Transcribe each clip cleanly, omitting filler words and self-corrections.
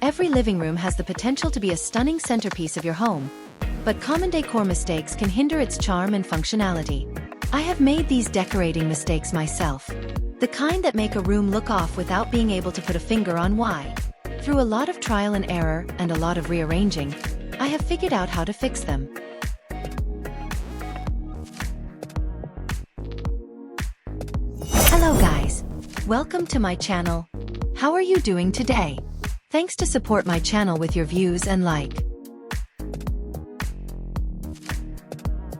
Every living room has the potential to be a stunning centerpiece of your home, but common decor mistakes can hinder its charm and functionality. I have made these decorating mistakes myself, the kind that make a room look off without being able to put a finger on why. Through a lot of trial and error and a lot of rearranging, I have figured out how to fix them. Hello guys! Welcome to my channel. How are you doing today? Thanks to support my channel with your views and like.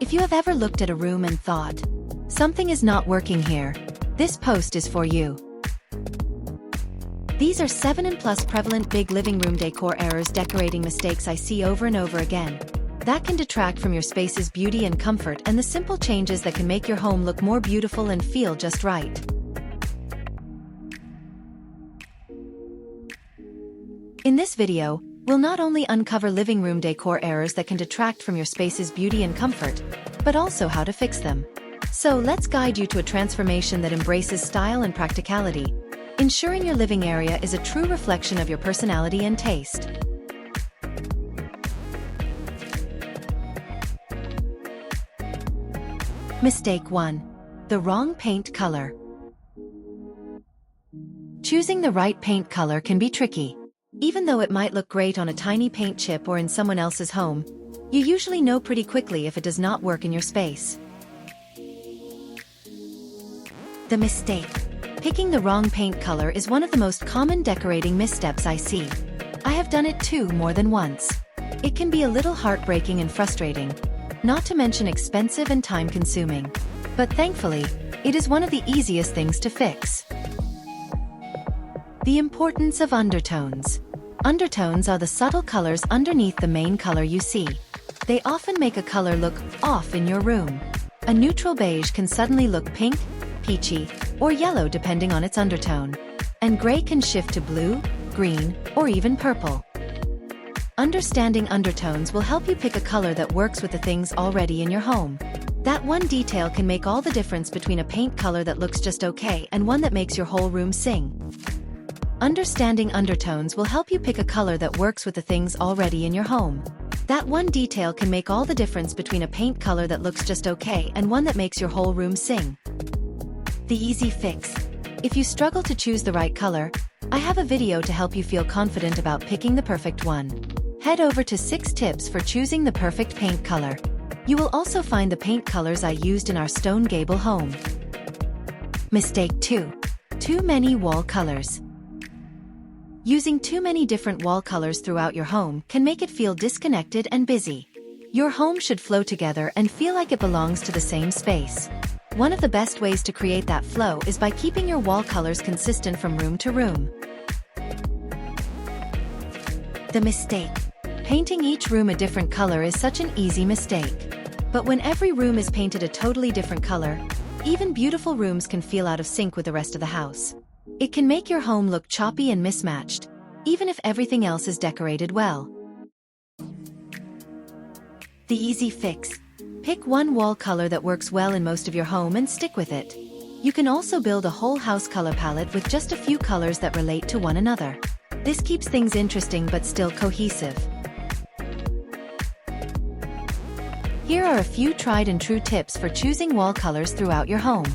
If you have ever looked at a room and thought, something is not working here, this post is for you. These are 7 and plus prevalent big living room decor errors, decorating mistakes I see over and over again, that can detract from your space's beauty and comfort, and the simple changes that can make your home look more beautiful and feel just right. In this video, we'll not only uncover living room decor errors that can detract from your space's beauty and comfort, but also how to fix them. So let's guide you to a transformation that embraces style and practicality, ensuring your living area is a true reflection of your personality and taste. Mistake 1. The wrong paint color. Choosing the right paint color can be tricky. Even though it might look great on a tiny paint chip or in someone else's home, you usually know pretty quickly if it does not work in your space. The mistake. Picking the wrong paint color is one of the most common decorating missteps I see. I have done it too more than once. It can be a little heartbreaking and frustrating, not to mention expensive and time-consuming. But thankfully, it is one of the easiest things to fix. The importance of undertones. Undertones are the subtle colors underneath the main color you see. They often make a color look off in your room. A neutral beige can suddenly look pink, peachy, or yellow depending on its undertone. And gray can shift to blue, green, or even purple. Understanding undertones will help you pick a color that works with the things already in your home. That one detail can make all the difference between a paint color that looks just okay and one that makes your whole room sing. Understanding undertones will help you pick a color that works with the things already in your home. That one detail can make all the difference between a paint color that looks just okay and one that makes your whole room sing. The easy fix. If you struggle to choose the right color, I have a video to help you feel confident about picking the perfect one. Head over to 6 tips for choosing the perfect paint color. You will also find the paint colors I used in our stone gable home. Mistake 2. Too many wall colors. Using too many different wall colors throughout your home can make it feel disconnected and busy. Your home should flow together and feel like it belongs to the same space. One of the best ways to create that flow is by keeping your wall colors consistent from room to room. The mistake. Painting each room a different color is such an easy mistake. But when every room is painted a totally different color, even beautiful rooms can feel out of sync with the rest of the house. It can make your home look choppy and mismatched, even if everything else is decorated well. The easy fix. Pick one wall color that works well in most of your home and stick with it. You can also build a whole house color palette with just a few colors that relate to one another. This keeps things interesting but still cohesive. Here are a few tried and true tips for choosing wall colors throughout your home.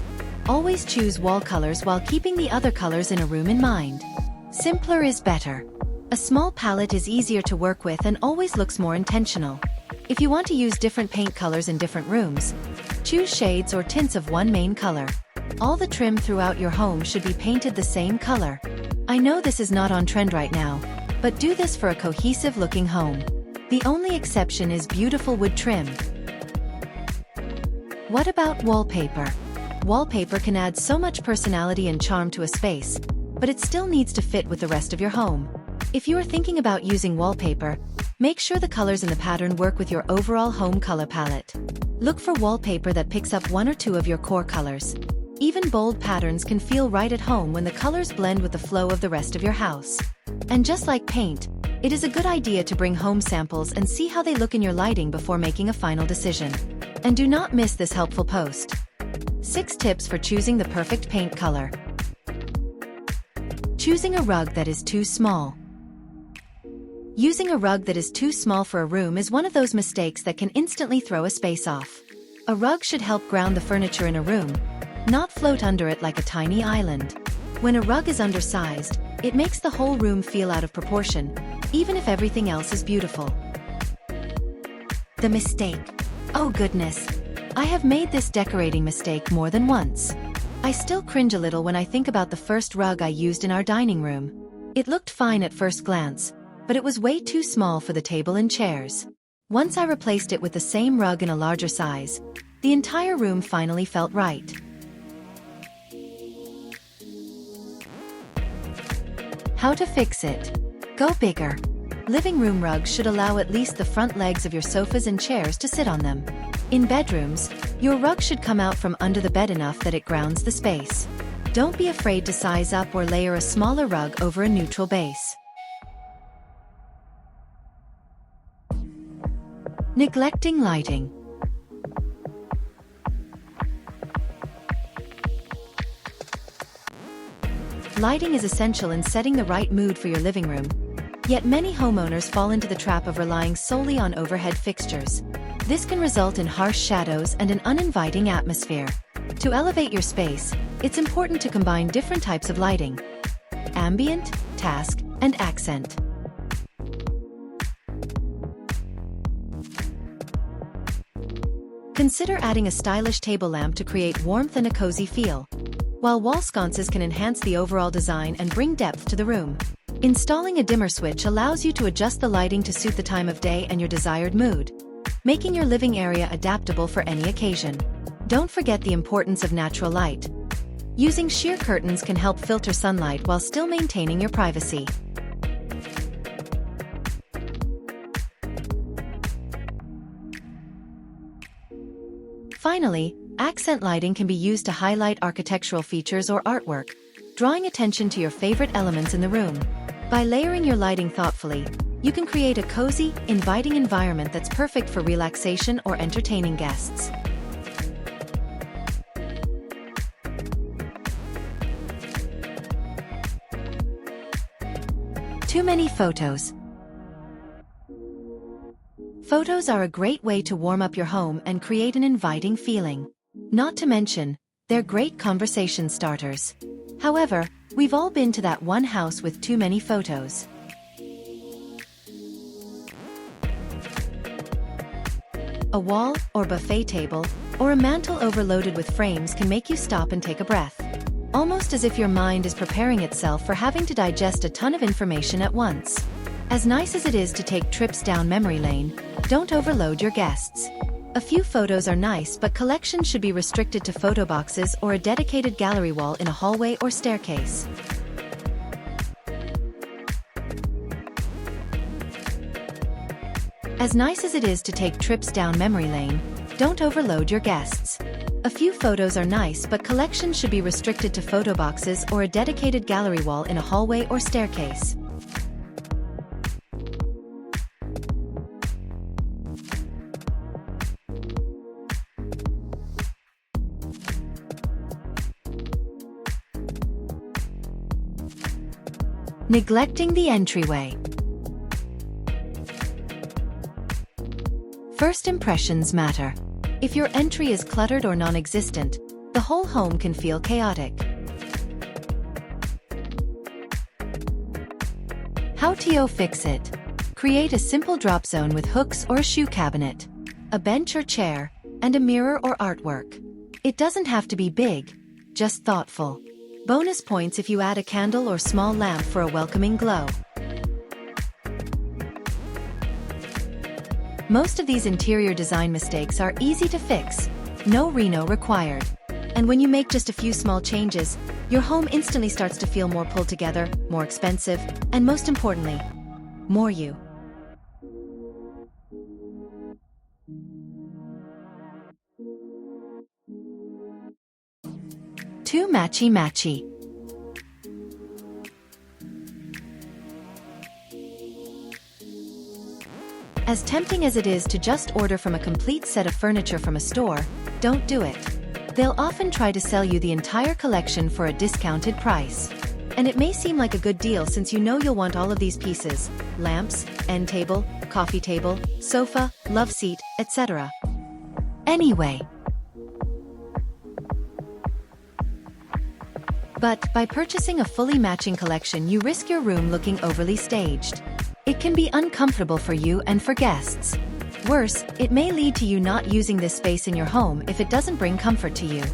Always choose wall colors while keeping the other colors in a room in mind. Simpler is better. A small palette is easier to work with and always looks more intentional. If you want to use different paint colors in different rooms, choose shades or tints of one main color. All the trim throughout your home should be painted the same color. I know this is not on trend right now, but do this for a cohesive looking home. The only exception is beautiful wood trim. What about wallpaper? Wallpaper can add so much personality and charm to a space, but it still needs to fit with the rest of your home. If you are thinking about using wallpaper, make sure the colors in the pattern work with your overall home color palette. Look for wallpaper that picks up one or two of your core colors. Even bold patterns can feel right at home when the colors blend with the flow of the rest of your house. And just like paint, it is a good idea to bring home samples and see how they look in your lighting before making a final decision. And do not miss this helpful post. 6 tips for choosing the perfect paint color. Choosing a rug that is too small. Using a rug that is too small for a room is one of those mistakes that can instantly throw a space off. A rug should help ground the furniture in a room, not float under it like a tiny island. When a rug is undersized, it makes the whole room feel out of proportion, even if everything else is beautiful. The mistake. Oh goodness. I have made this decorating mistake more than once. I still cringe a little when I think about the first rug I used in our dining room. It looked fine at first glance, but it was way too small for the table and chairs. Once I replaced it with the same rug in a larger size, the entire room finally felt right. How to fix it? Go bigger. Living room rugs should allow at least the front legs of your sofas and chairs to sit on them. In bedrooms, your rug should come out from under the bed enough that it grounds the space. Don't be afraid to size up or layer a smaller rug over a neutral base. Neglecting lighting. Lighting is essential in setting the right mood for your living room. Yet many homeowners fall into the trap of relying solely on overhead fixtures. This can result in harsh shadows and an uninviting atmosphere. To elevate your space, it's important to combine different types of lighting: ambient, task, and accent. Consider adding a stylish table lamp to create warmth and a cozy feel, while wall sconces can enhance the overall design and bring depth to the room. Installing a dimmer switch allows you to adjust the lighting to suit the time of day and your desired mood, making your living area adaptable for any occasion. Don't forget the importance of natural light. Using sheer curtains can help filter sunlight while still maintaining your privacy. Finally, accent lighting can be used to highlight architectural features or artwork, drawing attention to your favorite elements in the room. By layering your lighting thoughtfully, you can create a cozy, inviting environment that's perfect for relaxation or entertaining guests. Too many photos. Photos are a great way to warm up your home and create an inviting feeling. Not to mention, they're great conversation starters. However, we've all been to that one house with too many photos. A wall, or buffet table, or a mantel overloaded with frames can make you stop and take a breath. Almost as if your mind is preparing itself for having to digest a ton of information at once. As nice as it is to take trips down memory lane, don't overload your guests. A few photos are nice, but collections should be restricted to photo boxes or a dedicated gallery wall in a hallway or staircase. As nice as it is to take trips down memory lane, don't overload your guests. A few photos are nice, but collections should be restricted to photo boxes or a dedicated gallery wall in a hallway or staircase. Neglecting the entryway. First impressions matter. If your entry is cluttered or non-existent, the whole home can feel chaotic. How to fix it? Create a simple drop zone with hooks or a shoe cabinet, a bench or chair, and a mirror or artwork. It doesn't have to be big, just thoughtful. Bonus points if you add a candle or small lamp for a welcoming glow. Most of these interior design mistakes are easy to fix, no reno required. And when you make just a few small changes, your home instantly starts to feel more pulled together, more expensive, and most importantly, more you. Too matchy-matchy. As tempting as it is to just order from a complete set of furniture from a store, don't do it. They'll often try to sell you the entire collection for a discounted price. And it may seem like a good deal since you know you'll want all of these pieces: lamps, end table, coffee table, sofa, love seat, etc. Anyway. But by purchasing a fully matching collection, you risk your room looking overly staged. It can be uncomfortable for you and for guests. Worse, it may lead to you not using this space in your home if it doesn't bring comfort to you.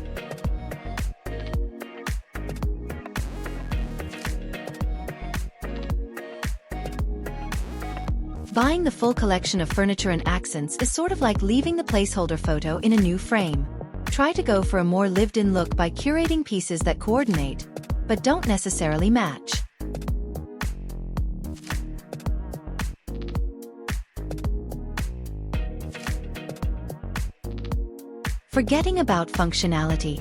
Buying the full collection of furniture and accents is sort of like leaving the placeholder photo in a new frame. Try to go for a more lived-in look by curating pieces that coordinate, but don't necessarily match. Forgetting about functionality.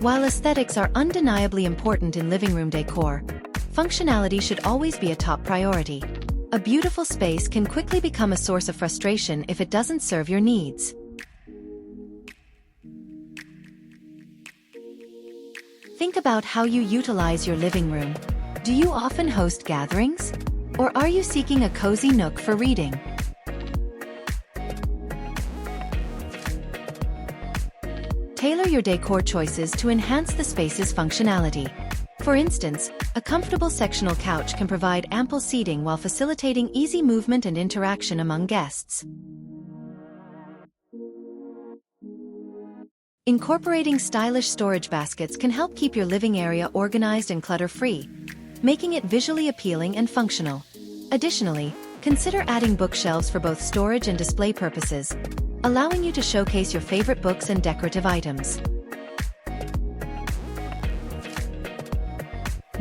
While aesthetics are undeniably important in living room decor, functionality should always be a top priority. A beautiful space can quickly become a source of frustration if it doesn't serve your needs. Think about how you utilize your living room. Do you often host gatherings? Or are you seeking a cozy nook for reading? Tailor your decor choices to enhance the space's functionality. For instance, a comfortable sectional couch can provide ample seating while facilitating easy movement and interaction among guests. Incorporating stylish storage baskets can help keep your living area organized and clutter-free, making it visually appealing and functional. Additionally, consider adding bookshelves for both storage and display purposes, allowing you to showcase your favorite books and decorative items.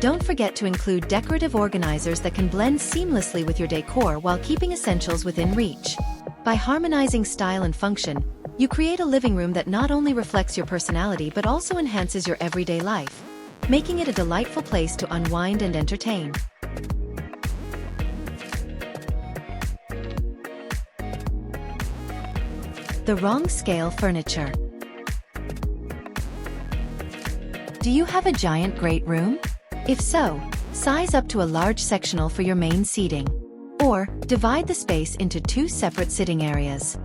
Don't forget to include decorative organizers that can blend seamlessly with your decor while keeping essentials within reach. By harmonizing style and function, you create a living room that not only reflects your personality but also enhances your everyday life, making it a delightful place to unwind and entertain. The wrong scale furniture. Do you have a giant great room? If so, size up to a large sectional for your main seating. Or, divide the space into 2 separate sitting areas.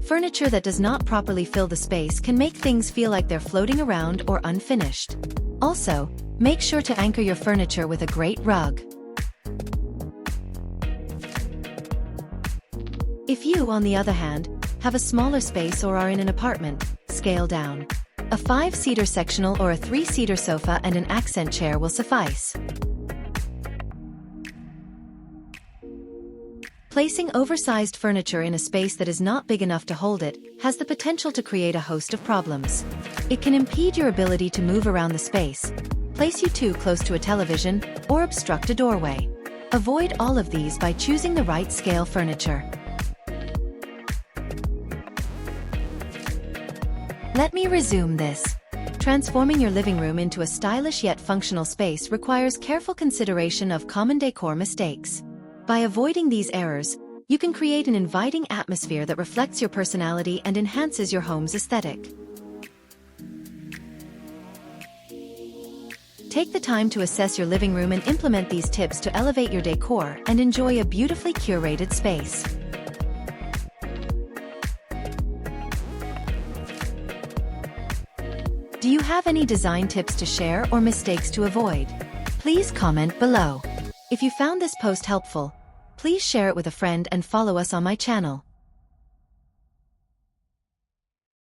Furniture that does not properly fill the space can make things feel like they're floating around or unfinished. Also, make sure to anchor your furniture with a great rug. If you, on the other hand, have a smaller space or are in an apartment, scale down. A 5-seater sectional or a 3-seater sofa and an accent chair will suffice. Placing oversized furniture in a space that is not big enough to hold it has the potential to create a host of problems. It can impede your ability to move around the space, place you too close to a television, or obstruct a doorway. Avoid all of these by choosing the right scale furniture. Let me resume this. Transforming your living room into a stylish yet functional space requires careful consideration of common decor mistakes. By avoiding these errors, you can create an inviting atmosphere that reflects your personality and enhances your home's aesthetic. Take the time to assess your living room and implement these tips to elevate your decor and enjoy a beautifully curated space. Do you have any design tips to share or mistakes to avoid? Please comment below. If you found this post helpful, please share it with a friend and follow us on my channel.